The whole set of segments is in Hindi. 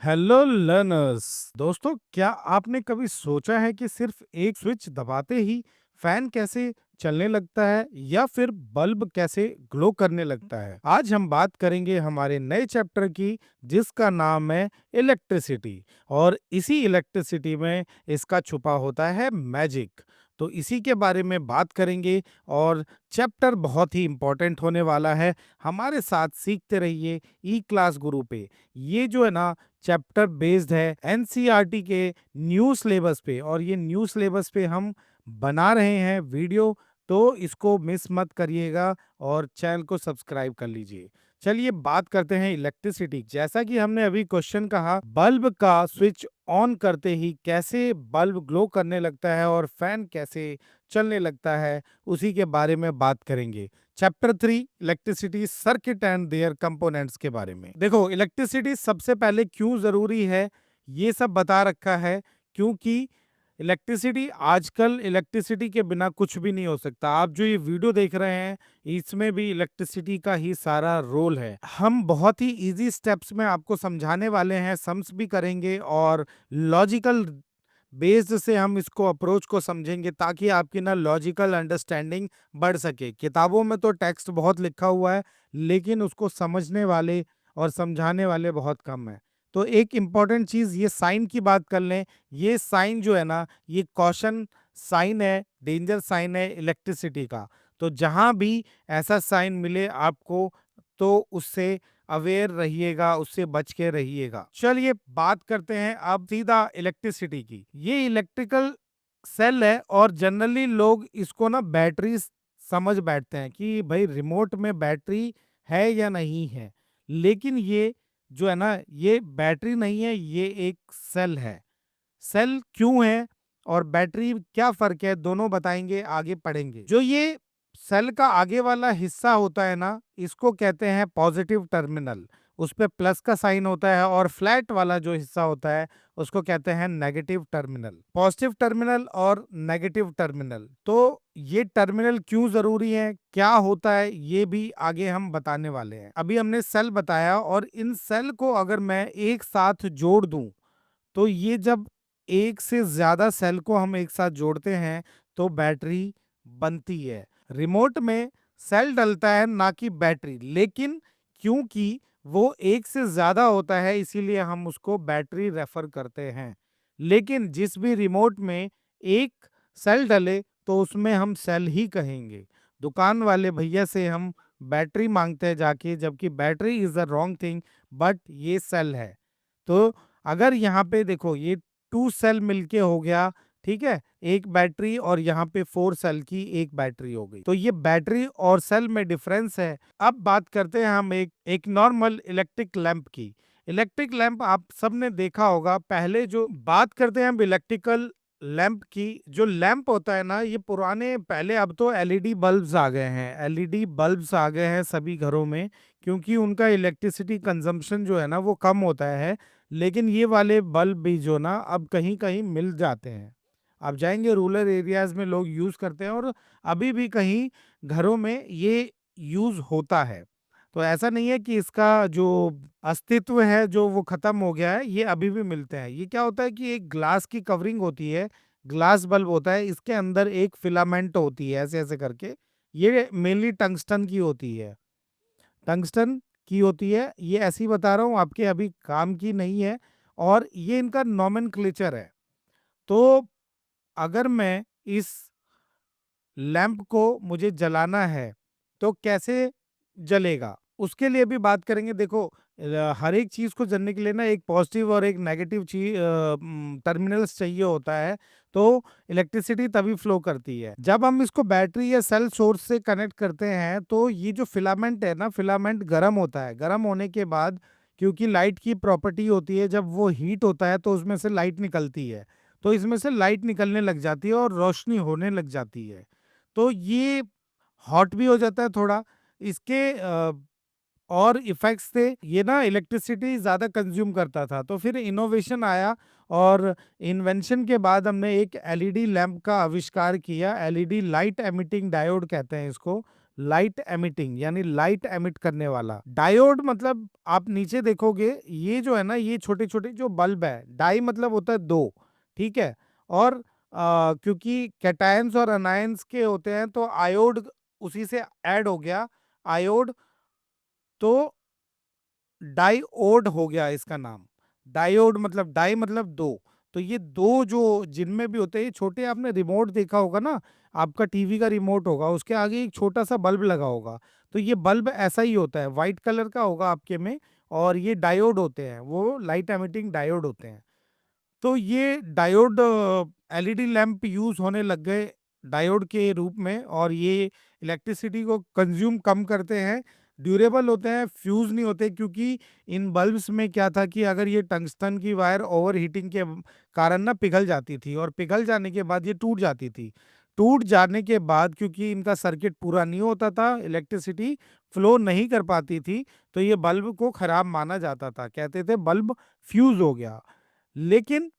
Hello learners. दोस्तों, क्या आपने कभी सोचा है कि सिर्फ एक स्विच दबाते ही फैन कैसे चलने लगता है या फिर बल्ब कैसे ग्लो करने लगता है? आज हम बात करेंगे हमारे नए चैप्टर की, जिसका नाम है इलेक्ट्रिसिटी। और इसी इलेक्ट्रिसिटी में इसका छुपा होता है मैजिक। तो इसी के बारे में बात करेंगे और चैप्टर बहुत ही इंपॉर्टेंट होने वाला है। हमारे साथ सीखते रहिए ई क्लास गुरु पे। ये जो है ना, चैप्टर बेस्ड है एनसीईआरटी के न्यू सिलेबस पे, और ये न्यू सिलेबस पे हम बना रहे हैं वीडियो। तो इसको मिस मत करिएगा और चैनल को सब्सक्राइब कर लीजिए। चलिए बात करते हैं इलेक्ट्रिसिटी। जैसा कि हमने अभी क्वेश्चन कहा, बल्ब का स्विच ऑन करते ही कैसे बल्ब ग्लो करने लगता है और फैन कैसे चलने लगता है, उसी के बारे में बात करेंगे। Chapter 3 electricity circuit and there components के बारे में। देखो, इलेक्ट्रिसिटी सबसे पहले क्यों जरूरी है ये सब बता रखा है, क्योंकि इलेक्ट्रिसिटी आजकल इलेक्ट्रिसिटी के बिना कुछ भी नहीं हो सकता। आप जो ये वीडियो देख रहे हैं, इसमें भी इलेक्ट्रिसिटी का ही सारा रोल है। हम बहुत ही इजी स्टेप्स में आपको समझाने वाले हैं, सम्स भी करेंगे और लॉजिकल बेस्ड से हम इसको अप्रोच को समझेंगे, ताकि आपकी ना लॉजिकल अंडरस्टैंडिंग बढ़ सके। किताबों में तो टेक्स्ट बहुत लिखा हुआ है, लेकिन उसको समझने वाले और समझाने वाले बहुत कम है। तो एक इम्पॉर्टेंट चीज, ये साइन की बात कर लें। ये साइन जो है ना, ये कॉशन साइन है, डेंजर साइन है इलेक्ट्रिसिटी का। तो जहां भी ऐसा साइन मिले आपको, तो उससे अवेयर रहिएगा, उससे बच के रहिएगा। चलिए बात करते हैं अब सीधा इलेक्ट्रिसिटी की। ये इलेक्ट्रिकल सेल है और जनरली लोग इसको ना बैटरी समझ बैठते हैं कि भाई रिमोट में बैटरी है या नहीं है। लेकिन ये जो है ना, ये बैटरी नहीं है, ये एक सेल है। सेल क्यों है और बैटरी क्या फर्क है, दोनों बताएंगे, आगे पढ़ेंगे। जो ये सेल का आगे वाला हिस्सा होता है ना, इसको कहते हैं पॉजिटिव टर्मिनल। उस पे प्लस का साइन होता है। और फ्लैट वाला जो हिस्सा होता है, उसको कहते हैं नेगेटिव टर्मिनल। पॉजिटिव टर्मिनल और नेगेटिव टर्मिनल, तो ये टर्मिनल क्यों जरूरी है, क्या होता है, ये भी आगे हम बताने वाले हैं। अभी हमने सेल बताया, और इन सेल को अगर मैं एक साथ जोड़ दूं, तो ये जब एक से ज्यादा सेल को हम एक साथ जोड़ते हैं, तो बैटरी बनती है। रिमोट में सेल डलता है, ना कि बैटरी। लेकिन क्योंकि वो एक से ज्यादा होता है, इसीलिए हम उसको बैटरी रेफर करते हैं। लेकिन जिस भी रिमोट में एक सेल डले, तो उसमें हम सेल ही कहेंगे। दुकान वाले भैया से हम बैटरी मांगते हैं जाके, जबकि battery is the wrong thing, but ये सेल है। तो अगर यहाँ पे देखो, ये 2 सेल मिलके हो गया, ठीक है, एक बैटरी, और यहाँ पे 4 सेल की एक बैटरी हो गई। तो ये बैटरी और सेल में डिफरेंस है। अब बात करते हैं हम एक नॉर्मल इलेक्ट्रिक लैंप की। इलेक्ट्रिक लैंप आप सबने देखा होगा। पहले जो बात करते हैं हम इलेक्ट्रिकल लैंप की, जो लैंप होता है ना, ये पुराने, पहले, अब तो एलईडी बल्ब्स आ गए हैं। एलईडी बल्ब्स आ गए हैं सभी घरों में, क्योंकि उनका इलेक्ट्रिसिटी कंजम्पशन जो है ना, वो कम होता है। लेकिन ये वाले बल्ब भी जो ना, अब कहीं कहीं मिल जाते हैं। आप जाएंगे रूरल एरियाज में, लोग यूज करते हैं, और अभी भी कहीं घरों में ये यूज होता है। तो ऐसा नहीं है कि इसका जो अस्तित्व है, जो वो खत्म हो गया है। ये अभी भी मिलते हैं। ये क्या होता है कि एक ग्लास की कवरिंग होती है, ग्लास बल्ब होता है, इसके अंदर एक फिलामेंट होती है, ऐसे ऐसे करके। ये मेनली टंगस्टन की होती है। टंगस्टन की होती है। ये ऐसी बता रहा हूँ, आपके अभी काम की नहीं है। और ये इनका नॉमेनक्लेचर है। तो अगर मैं इस लैंप को मुझे जलाना है, तो कैसे जलेगा, उसके लिए भी बात करेंगे। देखो, हर एक चीज को जलने के लिए ना, एक पॉजिटिव और एक नेगेटिव चीज टर्मिनल्स चाहिए होता है। तो इलेक्ट्रिसिटी तभी फ्लो करती है जब हम इसको बैटरी या सेल सोर्स से कनेक्ट करते हैं। तो ये जो फिलामेंट है ना, फिलामेंट गर्म होता है। गर्म होने के बाद, क्योंकि लाइट की प्रॉपर्टी होती है, जब वो हीट होता है तो उसमें से लाइट निकलती है। तो इसमें से लाइट निकलने लग जाती है और रोशनी होने लग जाती है। तो ये हॉट भी हो जाता है थोड़ा। इसके और इफेक्ट्स थे, ये ना इलेक्ट्रिसिटी ज़्यादा कंज्यूम करता था। तो फिर इनोवेशन आया, और इन्वेंशन के बाद हमने एक एलईडी लैंप का आविष्कार किया। एलईडी लाइट एमिटिंग डायोड कहते हैं इसको। लाइट एमिटिंग यानी लाइट एमिट करने वाला। डायोड मतलब आप नीचे देखोगे ये जो है ना, ये छोटे छोटे जो बल्ब है, डाई मतलब होता है दो, ठीक है। और क्योंकि कैटायंस और अनायंस के होते हैं तो आयोड उसी से ऐड हो गया, आयोड, तो डाइओड हो गया इसका नाम। डायोड मतलब डाई मतलब दो। तो ये दो जो जिनमें भी होते हैं, ये छोटे, आपने रिमोट देखा होगा ना, आपका टीवी का रिमोट होगा, उसके आगे एक छोटा सा बल्ब लगा होगा। तो ये बल्ब ऐसा ही होता है, व्हाइट कलर का होगा आपके में, और ये डायोड होते हैं, वो लाइट एमिटिंग डायोड होते हैं। तो ये डायोड एलईडी लैंप यूज होने लग गए डायोड के रूप में, और ये इलेक्ट्रिसिटी को कंज्यूम कम करते हैं, ड्यूरेबल होते हैं, फ्यूज नहीं होते, क्योंकि इन बल्ब्स में क्या था कि अगर ये टंगस्टन की वायर ओवर हीटिंग के कारण ना पिघल जाती थी, और पिघल जाने के बाद ये टूट जाती थी। टूट जाने के बाद क्योंकि इनका सर्किट पूरा नहीं होता था, इलेक्ट्रिसिटी फ्लो नहीं कर पाती थी, तो ये बल्ब को खराब माना जाता था, कहते थे बल्ब फ्यूज हो गया। लेकिन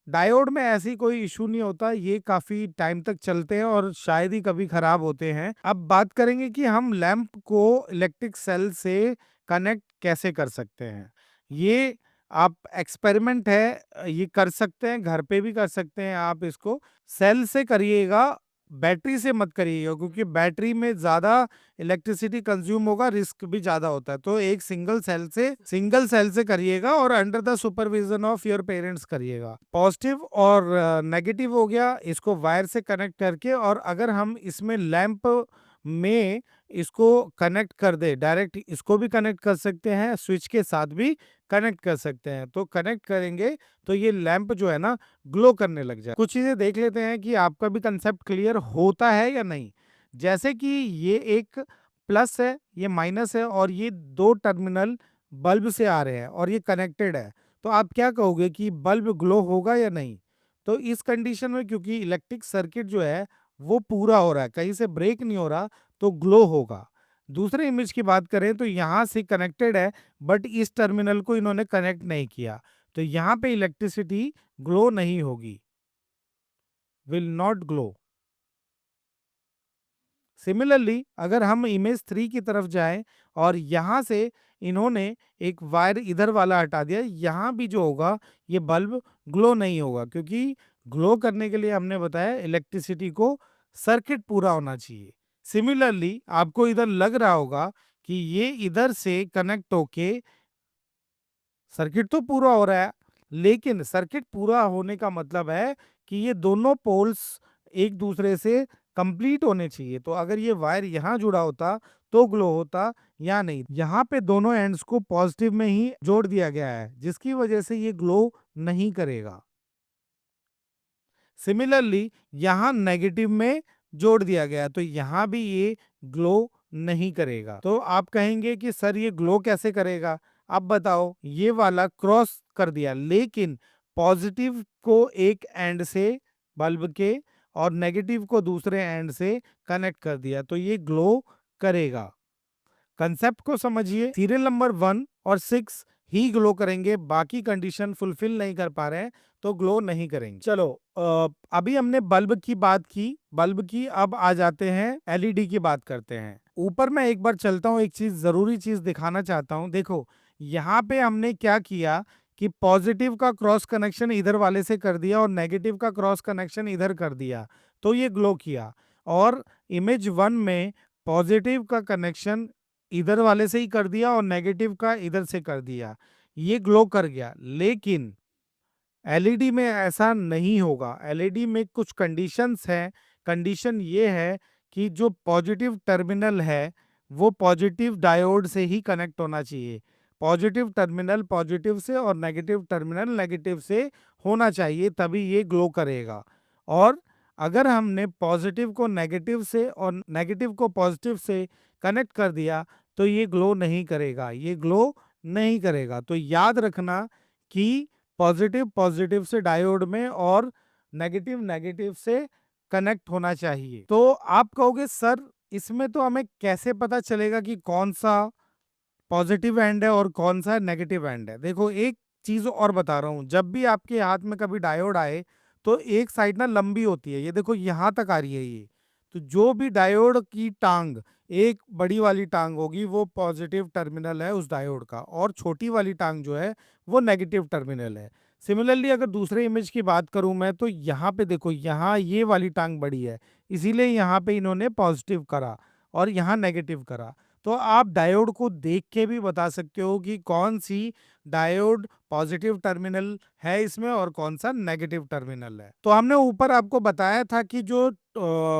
डायोड में ऐसी कोई इशू नहीं होता, ये काफी टाइम तक चलते हैं और शायद ही कभी खराब होते हैं। अब बात करेंगे कि हम लैंप को इलेक्ट्रिक सेल से कनेक्ट कैसे कर सकते हैं। ये आप एक्सपेरिमेंट है, ये कर सकते हैं, घर पे भी कर सकते हैं आप इसको। सेल से करिएगा, बैटरी से मत करिएगा, क्योंकि बैटरी में ज्यादा इलेक्ट्रिसिटी कंज्यूम होगा, रिस्क भी ज्यादा होता है। तो एक सिंगल सेल से करिएगा, और under the supervision of your parents करिएगा। पॉजिटिव और नेगेटिव हो गया, इसको वायर से कनेक्ट करके, और अगर हम इसमें लैंप में इसको कनेक्ट कर दे डायरेक्ट, इसको भी कनेक्ट कर सकते हैं, स्विच के साथ भी कनेक्ट कर सकते हैं। तो कनेक्ट करेंगे तो ये लैंप जो है ना ग्लो करने लग जाए। कुछ चीजें देख लेते हैं कि आपका भी कंसेप्ट क्लियर होता है या नहीं। जैसे कि ये एक प्लस है, ये माइनस है, और ये दो टर्मिनल बल्ब से आ रहे हैं और ये कनेक्टेड है। तो आप क्या कहोगे कि बल्ब ग्लो होगा या नहीं। तो इस कंडीशन में क्योंकि इलेक्ट्रिक सर्किट जो है वो पूरा हो रहा है, कहीं से ब्रेक नहीं हो रहा, तो ग्लो होगा। दूसरे इमेज की बात करें तो यहाँ से कनेक्टेड है, बट इस टर्मिनल को इन्होंने कनेक्ट नहीं किया, तो यहाँ पे इलेक्ट्रिसिटी ग्लो नहीं होगी, विल नॉट ग्लो। सिमिलरली अगर हम इमेज 3 की तरफ जाएं, और यहाँ से इन्होंने एक वायर इधर वाला हटा दिया, यहाँ भी जो होगा ये बल्ब ग्लो नहीं होगा, क्योंकि ग्लो करने के लिए हमने बताया इलेक्ट्रिसिटी को सर्किट पूरा होना चाहिए। सिमिलरली आपको इधर लग रहा होगा कि ये इधर से कनेक्ट होके सर्किट तो पूरा हो रहा है, लेकिन सर्किट पूरा होने का मतलब है कि ये दोनों पोल्स एक दूसरे से कंप्लीट होने चाहिए। तो अगर ये वायर यहाँ जुड़ा होता तो ग्लो होता, या नहीं, यहाँ पे दोनों एंड्स को पॉजिटिव में ही जोड़ दिया गया है, जिसकी वजह से ये ग्लो नहीं करेगा। सिमिलरली यहाँ नेगेटिव में जोड़ दिया गया, तो यहाँ भी ये ग्लो नहीं करेगा। तो आप कहेंगे कि सर ये ग्लो कैसे करेगा। अब बताओ, ये वाला क्रॉस कर दिया, लेकिन पॉजिटिव को एक एंड से बल्ब के और नेगेटिव को दूसरे एंड से कनेक्ट कर दिया, तो ये ग्लो करेगा। कंसेप्ट को समझिए, सीरियल नंबर 1 और 6 ही ग्लो करेंगे, बाकी कंडीशन फुलफिल नहीं कर पा रहे हैं तो ग्लो नहीं करेंगे। चलो, अभी हमने बल्ब की बात की, बल्ब की, अब आ जाते हैं एलईडी की बात करते हैं। ऊपर मैं एक बार चलता हूँ, एक चीज जरूरी चीज दिखाना चाहता हूँ। देखो यहाँ पे हमने क्या किया कि पॉजिटिव का क्रॉस कनेक्शन इधर वाले से कर दिया और नेगेटिव का क्रॉस कनेक्शन इधर कर दिया, तो ये ग्लो किया। और इमेज 1 में पॉजिटिव का कनेक्शन इधर वाले से ही कर दिया और नेगेटिव का इधर से कर दिया, ये ग्लो कर गया। लेकिन एलईडी में ऐसा नहीं होगा, एलईडी में कुछ कंडीशंस हैं। कंडीशन ये है कि जो पॉजिटिव टर्मिनल है वो पॉजिटिव डायोड से ही कनेक्ट होना चाहिए, पॉजिटिव टर्मिनल पॉजिटिव से और नेगेटिव टर्मिनल नेगेटिव से होना चाहिए, तभी ये ग्लो करेगा। और अगर हमने पॉजिटिव को नेगेटिव से और नेगेटिव को पॉजिटिव से कनेक्ट कर दिया तो ये ग्लो नहीं करेगा, ये ग्लो नहीं करेगा। तो याद रखना कि पॉजिटिव पॉजिटिव से डायोड में और नेगेटिव नेगेटिव से कनेक्ट होना चाहिए। तो आप कहोगे सर इसमें तो हमें कैसे पता चलेगा कि कौन सा पॉजिटिव एंड है और कौन सा नेगेटिव एंड है। देखो एक चीज और बता रहा हूं, जब भी आपके हाथ में कभी डायोड आए तो एक साइड ना लंबी होती है, ये देखो यहां तक आ रही है ये, तो जो भी डायोड की टांग, एक बड़ी वाली टांग होगी वो पॉजिटिव टर्मिनल है उस डायोड का, और छोटी वाली टांग जो है वो नेगेटिव टर्मिनल है। सिमिलरली अगर दूसरे इमेज की बात करूं मैं, तो यहाँ पे देखो, यहाँ ये वाली टांग बड़ी है, इसीलिए यहाँ पे इन्होंने पॉजिटिव करा और यहाँ नेगेटिव करा। तो आप डायोड को देख के भी बता सकते हो कि कौन सी डायोड पॉजिटिव टर्मिनल है इसमें और कौन सा नेगेटिव टर्मिनल है। तो हमने ऊपर आपको बताया था कि जो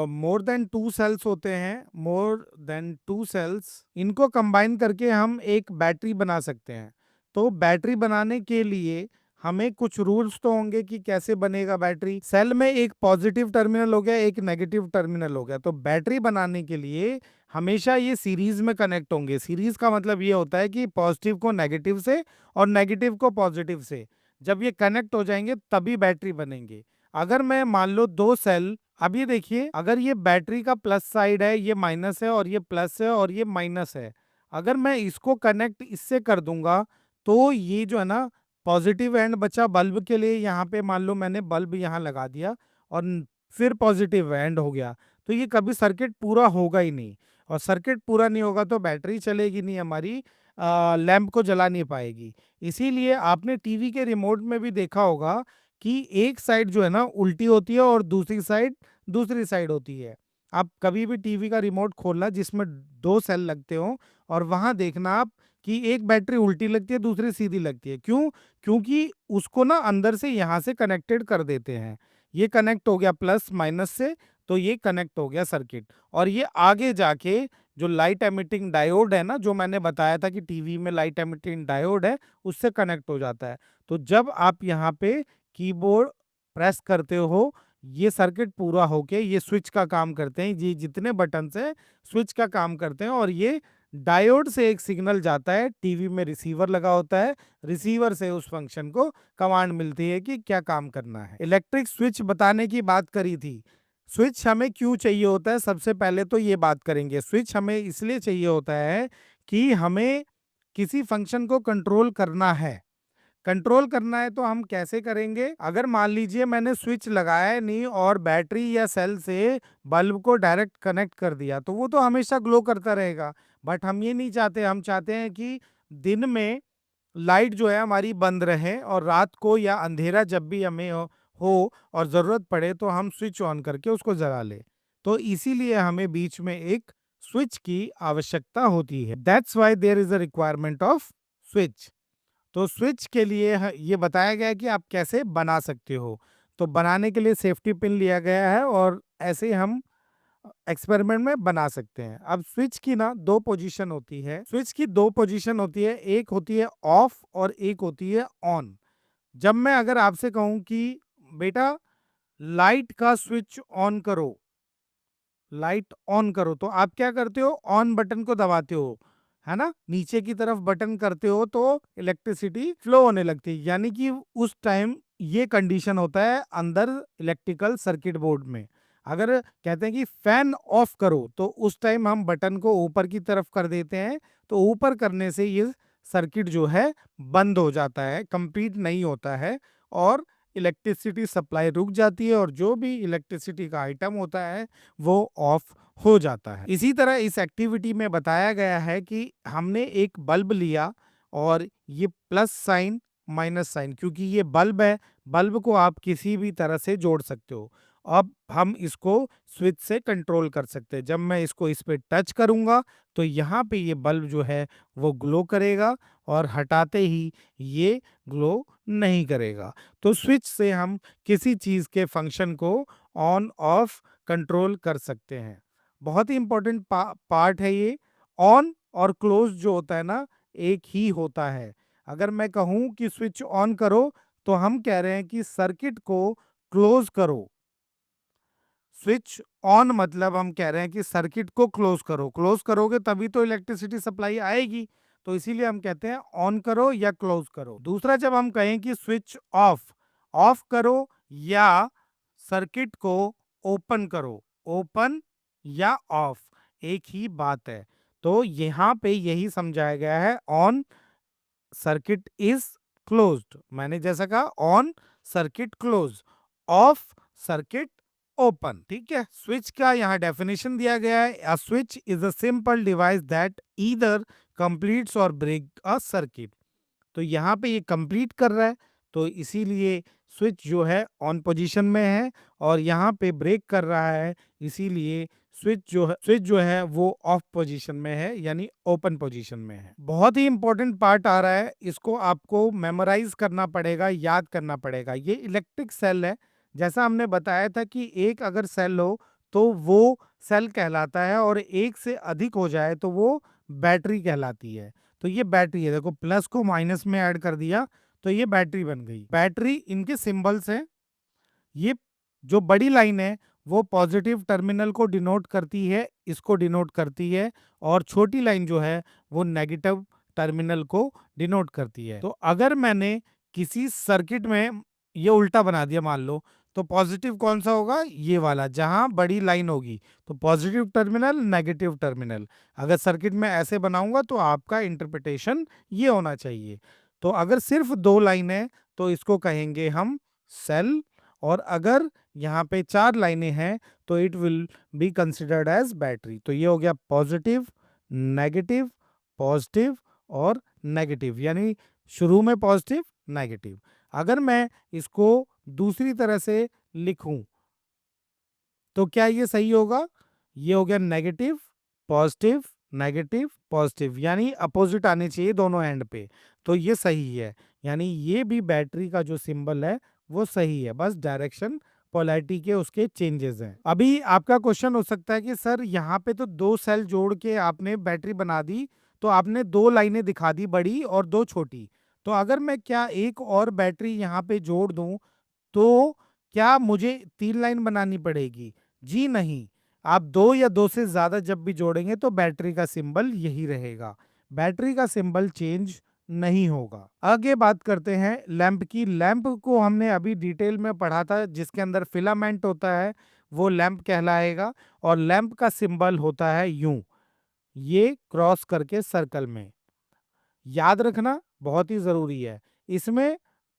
मोर देन टू सेल्स होते हैं, मोर देन टू सेल्स, इनको कंबाइन करके हम एक बैटरी बना सकते हैं। तो बैटरी बनाने के लिए हमें कुछ रूल्स तो होंगे कि कैसे बनेगा बैटरी। सेल में एक पॉजिटिव टर्मिनल हो गया, एक नेगेटिव टर्मिनल हो गया, तो बैटरी बनाने के लिए हमेशा ये सीरीज में कनेक्ट होंगे। सीरीज का मतलब ये होता है कि पॉजिटिव को नेगेटिव से और नेगेटिव को पॉजिटिव से जब ये कनेक्ट हो जाएंगे तभी बैटरी बनेंगे। अगर मैं मान लो दो सेल, अब ये देखिए, अगर ये बैटरी का प्लस साइड है, ये माइनस है, और ये प्लस है और ये माइनस है, अगर मैं इसको कनेक्ट इससे कर दूंगा तो ये जो है ना पॉजिटिव एंड बचा बल्ब के लिए, यहाँ पे मान लो मैंने बल्ब यहाँ लगा दिया और फिर पॉजिटिव एंड हो गया, तो ये कभी सर्किट पूरा होगा ही नहीं। और सर्किट पूरा नहीं होगा तो बैटरी चलेगी नहीं हमारी, लैंप को जला नहीं पाएगी। इसीलिए आपने टीवी के रिमोट में भी देखा होगा कि एक साइड जो है ना उल्टी होती है और दूसरी साइड दूसरी साइड होती है। आप कभी भी टीवी का रिमोट खोलना जिसमें दो सेल लगते हो, और वहां देखना आप कि एक बैटरी उल्टी लगती है, दूसरी सीधी लगती है। क्यों? क्योंकि उसको ना अंदर से यहाँ से कनेक्टेड कर देते हैं। ये कनेक्ट हो गया प्लस माइनस से, तो ये कनेक्ट हो गया सर्किट, और ये आगे जाके जो लाइट एमिटिंग डायोड है ना, जो मैंने बताया था कि टीवी में लाइट एमिटिंग डायोड है, उससे कनेक्ट हो जाता है। तो जब आप यहाँ पे कीबोर्ड प्रेस करते हो, ये सर्किट पूरा होके ये स्विच का काम करते हैं, ये जितने बटन है स्विच का काम करते हैं, और ये डायोड से एक सिग्नल जाता है, टीवी में रिसीवर लगा होता है, रिसीवर से उस फंक्शन को कमांड मिलती है कि क्या काम करना है। इलेक्ट्रिक स्विच बताने की बात करी थी। स्विच हमें क्यों चाहिए होता है, सबसे पहले तो ये बात करेंगे। स्विच हमें इसलिए चाहिए होता है कि हमें किसी फंक्शन को कंट्रोल करना है। कंट्रोल करना है तो हम कैसे करेंगे? अगर मान लीजिए मैंने स्विच लगाया नहीं और बैटरी या सेल से बल्ब को डायरेक्ट कनेक्ट कर दिया, तो वो तो हमेशा ग्लो करता रहेगा। बट हम ये नहीं चाहते, हम चाहते हैं कि दिन में लाइट जो है हमारी बंद रहे, और रात को या अंधेरा जब भी हमें हो और जरूरत पड़े तो हम स्विच ऑन करके उसको जला ले। तो इसीलिए हमें बीच में एक स्विच की आवश्यकता होती है। That's why there is a requirement of switch. तो स्विच के लिए ये बताया गया है कि आप कैसे बना सकते हो। तो बनाने के लिए सेफ्टी पिन लिया गया है, और ऐसे हम एक्सपेरिमेंट में बना सकते हैं। अब स्विच की ना दो पोजीशन होती है, स्विच की दो पोजीशन होती है, एक होती है ऑफ और एक होती है ऑन। जब मैं अगर आपसे कहूं कि बेटा लाइट का स्विच ऑन करो, लाइट ऑन करो, तो आप क्या करते हो? ऑन बटन को दबाते हो, है ना, नीचे की तरफ बटन करते हो तो इलेक्ट्रिसिटी फ्लो होने लगती है। यानी कि उस टाइम ये कंडीशन होता है अंदर इलेक्ट्रिकल सर्किट बोर्ड में। अगर कहते हैं कि फैन ऑफ करो, तो उस टाइम हम बटन को ऊपर की तरफ कर देते हैं, तो ऊपर करने से ये सर्किट जो है बंद हो जाता है, कंप्लीट नहीं होता है, और इलेक्ट्रिसिटी सप्लाई रुक जाती है, और जो भी इलेक्ट्रिसिटी का आइटम होता है वो ऑफ हो जाता है। इसी तरह इस एक्टिविटी में बताया गया है कि हमने एक बल्ब लिया, और ये प्लस साइन माइनस साइन, क्योंकि ये बल्ब है, बल्ब को आप किसी भी तरह से जोड़ सकते हो। अब हम इसको स्विच से कंट्रोल कर सकते हैं। जब मैं इसको इस पे टच करूंगा तो यहाँ पे ये बल्ब जो है वो ग्लो करेगा, और हटाते ही ये ग्लो नहीं करेगा। तो स्विच से हम किसी चीज के फंक्शन को ऑन ऑफ कंट्रोल कर सकते हैं। बहुत ही इंपॉर्टेंट पार्ट है ये। ऑन और क्लोज जो होता है ना, एक ही होता है। अगर मैं कहूं कि स्विच ऑन करो, तो हम कह रहे हैं कि सर्किट को क्लोज करो। स्विच ऑन मतलब हम कह रहे हैं कि सर्किट को क्लोज करो। क्लोज करोगे तभी तो इलेक्ट्रिसिटी सप्लाई आएगी, तो इसीलिए हम कहते हैं ऑन करो या क्लोज करो। दूसरा, जब हम कहें कि स्विच ऑफ, ऑफ करो या सर्किट को ओपन करो, ओपन या ऑफ एक ही बात है। तो यहाँ पे यही समझाया गया है, ऑन सर्किट इज क्लोज्ड, मैंने जैसा कहा on circuit close, of circuit open. ठीक है, स्विच का यहाँ डेफिनेशन दिया गया है, a switch is a simple device that either completes और ब्रेक अ सर्किट। तो यहाँ पे ये कंप्लीट कर रहा है, तो इसीलिए स्विच जो है ऑन पोजीशन में है, और यहाँ पे ब्रेक कर रहा है, इसीलिए स्विच जो है वो ऑफ पोजीशन में है, यानी ओपन पोजीशन में है। बहुत ही इंपॉर्टेंट पार्ट आ रहा है, इसको आपको मेमोराइज करना पड़ेगा, याद करना पड़ेगा। ये इलेक्ट्रिक सेल है, जैसा हमने बताया था कि एक अगर सेल हो तो वो सेल कहलाता है, और एक से अधिक हो जाए तो वो बैटरी कहलाती है। तो ये बैटरी है, देखो प्लस को माइनस में ऐड कर दिया तो ये बैटरी बन गई। बैटरी इनके सिंबल्स हैं, ये जो बड़ी लाइन है वो पॉजिटिव टर्मिनल को डिनोट करती है, इसको डिनोट करती है, और छोटी लाइन जो है वो नेगेटिव टर्मिनल को डिनोट करती है। तो अगर मैंने किसी सर्किट में ये उल्टा बना दिया मान लो, तो पॉजिटिव कौन सा होगा, ये वाला जहां बड़ी लाइन होगी, तो पॉजिटिव टर्मिनल नेगेटिव टर्मिनल। अगर सर्किट में ऐसे बनाऊंगा तो आपका इंटरप्रिटेशन ये होना चाहिए। तो अगर सिर्फ दो लाइन है तो इसको कहेंगे हम सेल, और अगर यहाँ पे चार लाइनें हैं तो it will be considered as battery. तो ये हो गया पॉजिटिव, नेगेटिव, पॉजिटिव और नेगेटिव, यानी शुरू में पॉजिटिव, नेगेटिव। अगर मैं इसको दूसरी तरह से लिखूं तो क्या ये सही होगा, ये हो गया नेगेटिव, पॉजिटिव, नेगेटिव, पॉजिटिव, यानी अपोजिट आने चाहिए दोनों एंड पे। तो ये सही है, यानी ये भी बैटरी का जो सिंबल है वो सही है, बस डायरेक्शन पोलैरिटी के उसके चेंजेस हैं। अभी आपका क्वेश्चन हो सकता है कि सर यहाँ पे तो दो सेल जोड़ के आपने बैटरी बना दी, तो आपने दो लाइनें दिखा दी, बड़ी और दो छोटी। तो अगर मैं क्या एक और बैटरी यहाँ पे जोड़ दूं तो क्या मुझे तीन लाइन बनानी पड़ेगी? जी नहीं, आप दो या दो से ज्यादा जब भी जोड़ेंगे तो बैटरी का सिंबल यही रहेगा, बैटरी का सिंबल चेंज नहीं होगा। आगे बात करते हैं लैंप की। लैंप को हमने अभी डिटेल में पढ़ा था, जिसके अंदर फिलामेंट होता है वो लैंप कहलाएगा, और लैंप का सिंबल होता है यूं, ये क्रॉस करके सर्कल में। याद रखना बहुत ही जरूरी है, इसमें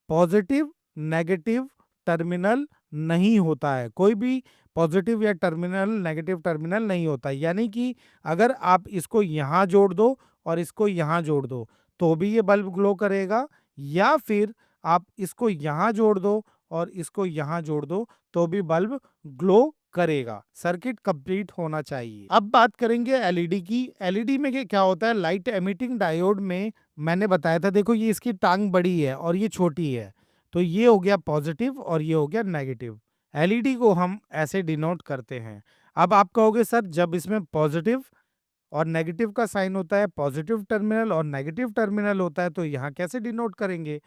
पॉजिटिव नेगेटिव टर्मिनल नहीं होता है, कोई भी पॉजिटिव या टर्मिनल नेगेटिव टर्मिनल नहीं होता। यानी कि अगर आप इसको यहाँ जोड़ दो और इसको यहाँ जोड़ दो तो भी ये बल्ब ग्लो करेगा, या फिर आप इसको यहाँ जोड़ दो और इसको यहाँ जोड़ दो तो भी बल्ब ग्लो करेगा। सर्किट कंप्लीट होना चाहिए। अब बात करेंगे एलईडी की। एलईडी में क्या होता है, लाइट एमिटिंग डायोड में मैंने बताया था, देखो ये इसकी टांग बड़ी है और ये छोटी है, तो ये हो गया पॉजिटिव और ये हो गया नेगेटिव। एलईडी को हम ऐसे डिनोट करते हैं। अब आप कहोगे सर जब इसमें पॉजिटिव और नेगेटिव का साइन होता है, पॉजिटिव टर्मिनल और नेगेटिव टर्मिनल होता है, तो यहाँ कैसे डिनोट करेंगे?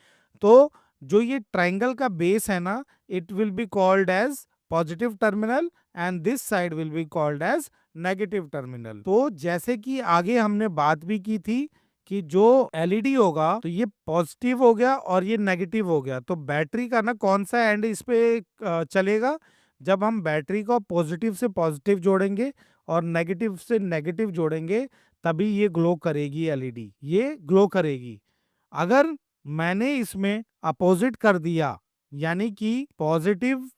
तो जो ये ट्राइंगल का बेस है ना, it will be called as positive terminal and this side will be called as negative terminal. तो जैसे कि आगे हमने बात भी की थी कि जो एलईडी होगा तो ये पॉजिटिव हो गया और ये नेगेटिव हो गया, तो बैटरी का ना कौन सा एंड इस पे चलेगा? जब हम बैटरी को पॉजिटिव से पॉजिटिव जोड़ेंगे और नेगेटिव से नेगेटिव जोड़ेंगे तभी ये ग्लो करेगी एलईडी, ये ग्लो करेगी। अगर मैंने इसमें अपोजिट कर दिया, यानी कि पॉजिटिव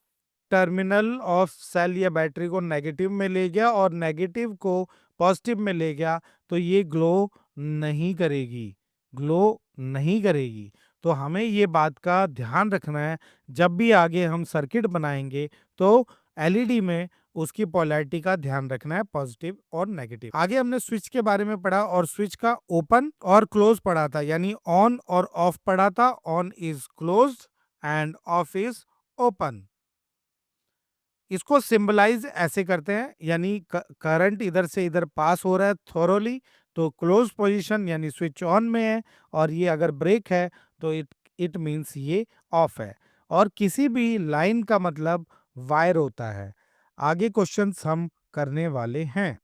टर्मिनल ऑफ सेल या बैटरी को नेगेटिव में ले गया और नेगेटिव को पॉजिटिव में ले गया, तो ये ग्लो नहीं करेगी, ग्लो नहीं करेगी। तो हमें ये बात का ध्यान रखना है, जब भी आगे हम सर्किट बनाएंगे तो एलईडी में उसकी पोलैरिटी का ध्यान रखना है, पॉजिटिव और नेगेटिव। आगे हमने स्विच के बारे में पढ़ा, और स्विच का ओपन और क्लोज पढ़ा था, यानी ऑन और ऑफ पढ़ा था। On is closed end of is open. इसको सिंबलाइज ऐसे करते हैं, यानी करंट इधर से इधर पास हो रहा है थोरोली, तो क्लोज पोजीशन यानी स्विच ऑन में है, और ये अगर ब्रेक है तो इट मींस ये ऑफ है। और किसी भी लाइन का मतलब वायर होता है। आगे क्वेश्चंस हम करने वाले हैं।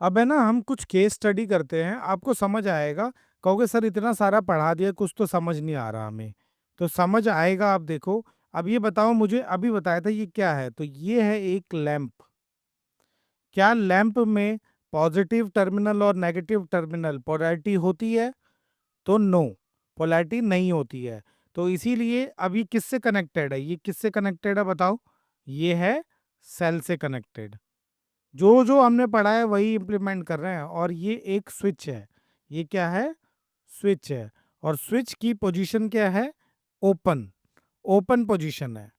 अब है ना, हम कुछ केस स्टडी करते हैं, आपको समझ आएगा। कहोगे सर इतना सारा पढ़ा दिया, कुछ तो समझ नहीं आ रहा हमें। तो समझ आएगा, आप देखो। अब ये बताओ मुझे, अभी बताया था ये क्या है, तो ये है एक लैंप। क्या लैंप में पॉजिटिव टर्मिनल और नेगेटिव टर्मिनल पोलैरिटी होती है? तो नो, पोलैरिटी नहीं होती है। तो इसीलिए अब ये किससे कनेक्टेड है, ये किससे कनेक्टेड है बताओ? ये है सेल से कनेक्टेड। जो जो हमने पढ़ा है वही इम्प्लीमेंट कर रहे हैं। और ये एक स्विच है, ये क्या है, स्विच है। और स्विच की पोजीशन क्या है, ओपन, ओपन पोजीशन है,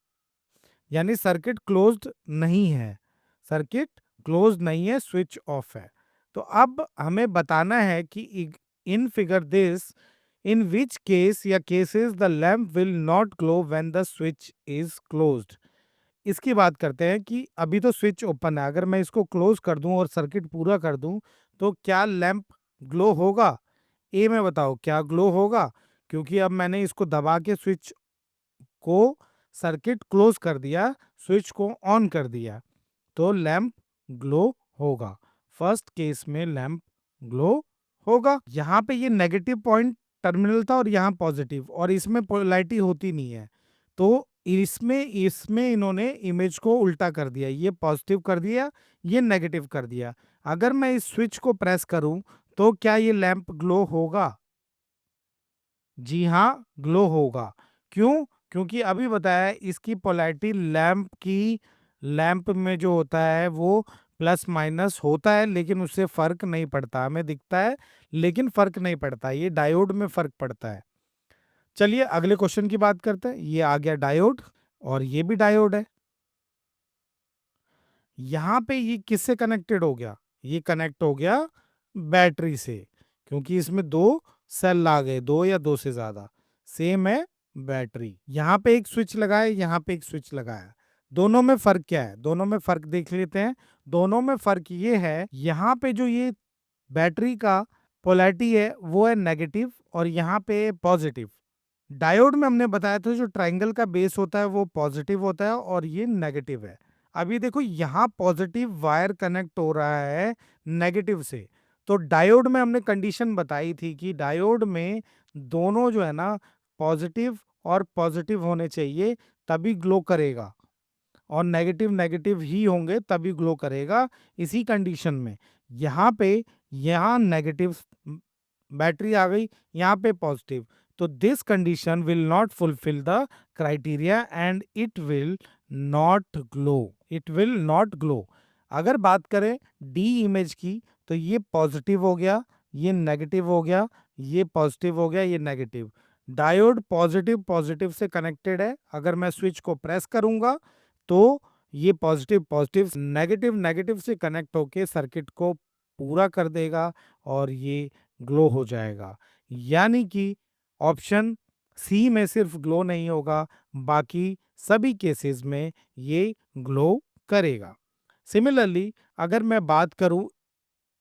यानी सर्किट क्लोज्ड नहीं है, सर्किट क्लोज्ड नहीं है, स्विच ऑफ है। तो अब हमें बताना है कि in figure this, in which case या cases the lamp will not glow when the switch is closed. इसकी बात करते हैं कि अभी तो स्विच ओपन है, अगर मैं इसको क्लोज कर दूं और सर्किट पूरा कर दूं तो क्या लैंप ग्लो होगा? ए में बताओ क्या ग्लो होगा? क्योंकि अब मैंने इसको दबा के स्विच को, सर्किट क्लोज कर दिया, स्विच को ऑन कर दिया, तो लैंप ग्लो होगा। फर्स्ट केस में लैंप ग्लो होगा। यहाँ पे ये नेगेटिव पॉइंट टर्मिनल था और यहाँ पॉजिटिव, और इसमें पोलैरिटी होती नहीं है, तो इसमें इसमें इन्होंने इमेज को उल्टा कर दिया, ये पॉजिटिव कर दिया, ये नेगेटिव कर दिया। अगर मैं इस स्विच को प्रेस करूं तो क्या ये लैंप ग्लो होगा? जी हाँ, ग्लो होगा। क्यों? क्योंकि अभी बताया है, इसकी पोलैरिटी लैंप की, लैंप में जो होता है वो प्लस माइनस होता है, लेकिन उससे फर्क नहीं पड़ता, हमें दिखता है लेकिन फर्क नहीं पड़ता, ये डायोड में फर्क पड़ता है। चलिए अगले क्वेश्चन की बात करते हैं। ये आ गया डायोड, और ये भी डायोड है। यहाँ पे ये किससे कनेक्टेड हो गया? ये कनेक्ट हो गया बैटरी से, क्योंकि इसमें दो सेल आ गए, दो या दो से ज्यादा, सेम है बैटरी। यहाँ पे एक स्विच लगाया, यहाँ पे एक स्विच लगाया, दोनों में फर्क क्या है? दोनों में फर्क देख लेते हैं। दोनों में फर्क ये है, यहाँ पे जो ये बैटरी का पोलैरिटी है वो है नेगेटिव, और यहाँ पे पॉजिटिव। डायोड में हमने बताया था जो ट्रायंगल का बेस होता है वो पॉजिटिव होता है और ये नेगेटिव है। अभी देखो यहाँ पॉजिटिव वायर कनेक्ट हो रहा है नेगेटिव से, तो डायोड में हमने कंडीशन बताई थी कि डायोड में दोनों जो है ना पॉजिटिव और पॉजिटिव होने चाहिए, तभी ग्लो करेगा, और नेगेटिव नेगेटिव ही होंगे तभी ग्लो करेगा। इसी कंडीशन में यहाँ पे, यहाँ नेगेटिव बैटरी आ गई, यहाँ पे पॉजिटिव, तो this condition will not fulfil the criteria and it will not glow, it will not glow. अगर बात करें डी इमेज की, तो ये पॉजिटिव हो गया, ये नेगेटिव हो गया, ये पॉजिटिव हो गया, ये नेगेटिव। डायोड पॉजिटिव पॉजिटिव से कनेक्टेड है, अगर मैं स्विच को प्रेस करूंगा तो ये पॉजिटिव पॉजिटिव नेगेटिव नेगेटिव से कनेक्ट होके सर्किट को पूरा कर देगा और ये ग्लो हो जाएगा। यानी कि ऑप्शन सी में सिर्फ ग्लो नहीं होगा, बाकी सभी केसेस में ये ग्लो करेगा। सिमिलरली अगर मैं बात करूं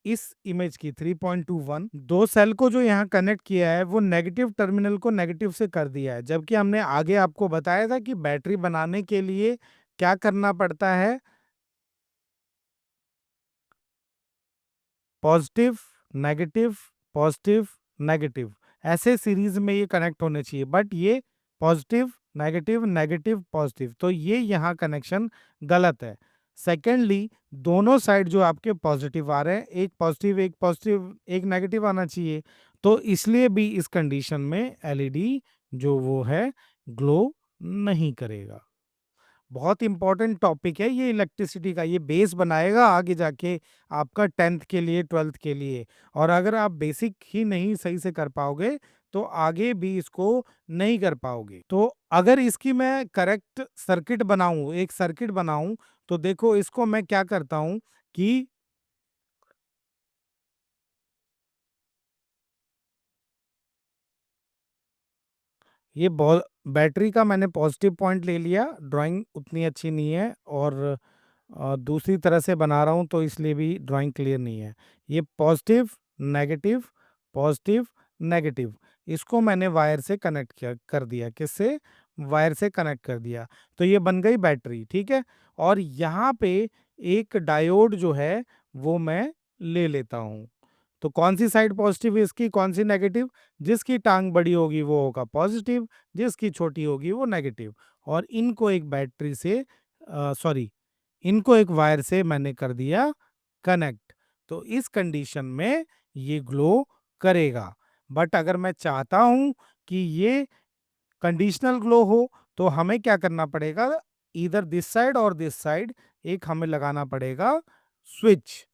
इस इमेज की 3.21, दो सेल को जो यहाँ कनेक्ट किया है वो नेगेटिव टर्मिनल को नेगेटिव से कर दिया है, जबकि हमने आगे आपको बताया था कि बैटरी बनाने के लिए क्या करना पड़ता है, पॉजिटिव नेगेटिव पॉजिटिव नेगेटिव, ऐसे सीरीज में ये कनेक्ट होने चाहिए, बट ये पॉजिटिव नेगेटिव नेगेटिव पॉजिटिव, तो ये यहाँ कनेक्शन गलत है। सेकेंडली दोनों साइड जो आपके पॉजिटिव आ रहे हैं, एक पॉजिटिव एक नेगेटिव आना चाहिए, तो इसलिए भी इस कंडीशन में एलईडी जो वो है ग्लो नहीं करेगा। बहुत इंपॉर्टेंट टॉपिक है ये इलेक्ट्रिसिटी का, ये बेस बनाएगा आगे जाके आपका 10th के लिए, 12th के लिए। और अगर आप बेसिक ही नहीं सही से कर पाओगे तो आगे भी इसको नहीं कर पाओगे। तो अगर इसकी मैं करेक्ट सर्किट बनाऊं, एक सर्किट बनाऊं, तो देखो इसको मैं क्या करता हूं कि ये बहुत, बैटरी का मैंने पॉजिटिव पॉइंट ले लिया, ड्राइंग उतनी अच्छी नहीं है, और दूसरी तरह से बना रहा हूँ तो इसलिए भी ड्राइंग क्लियर नहीं है। ये पॉजिटिव नेगेटिव पॉजिटिव नेगेटिव, इसको मैंने वायर से कनेक्ट किया कर दिया, किससे? वायर से कनेक्ट कर दिया, तो ये बन गई बैटरी, ठीक है। और यहाँ पे एक डायोड जो है वो मैं ले लेता हूँ, तो कौन सी साइड पॉजिटिव है इसकी, कौन सी नेगेटिव? जिसकी टांग बड़ी होगी वो होगा पॉजिटिव, जिसकी छोटी होगी वो नेगेटिव। और इनको एक बैटरी से, सॉरी, इनको एक वायर से मैंने कर दिया कनेक्ट, तो इस कंडीशन में ये ग्लो करेगा। बट अगर मैं चाहता हूं कि ये कंडीशनल ग्लो हो, तो हमें क्या करना पड़ेगा, इधर दिस साइड और दिस साइड एक हमें लगाना पड़ेगा स्विच,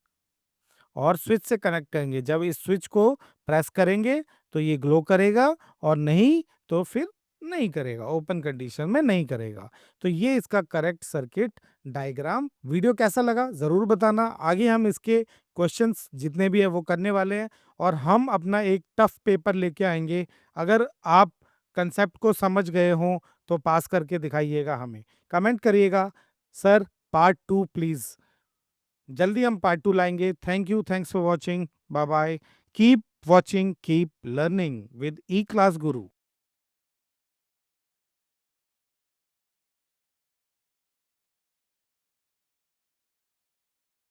और स्विच से कनेक्ट करेंगे। जब इस स्विच को प्रेस करेंगे तो ये ग्लो करेगा, और नहीं तो फिर नहीं करेगा, ओपन कंडीशन में नहीं करेगा। तो ये इसका करेक्ट सर्किट डायग्राम। वीडियो कैसा लगा ज़रूर बताना। आगे हम इसके क्वेश्चंस जितने भी है वो करने वाले हैं, और हम अपना एक टफ पेपर लेके आएंगे। अगर आप कंसेप्ट को समझ गए हों तो पास करके दिखाइएगा हमें, कमेंट करिएगा सर पार्ट 2 प्लीज़। जल्दी हम पार्ट 2 लाएंगे। Thank you, thanks for watching, bye bye. Keep watching, keep learning with E class Guru.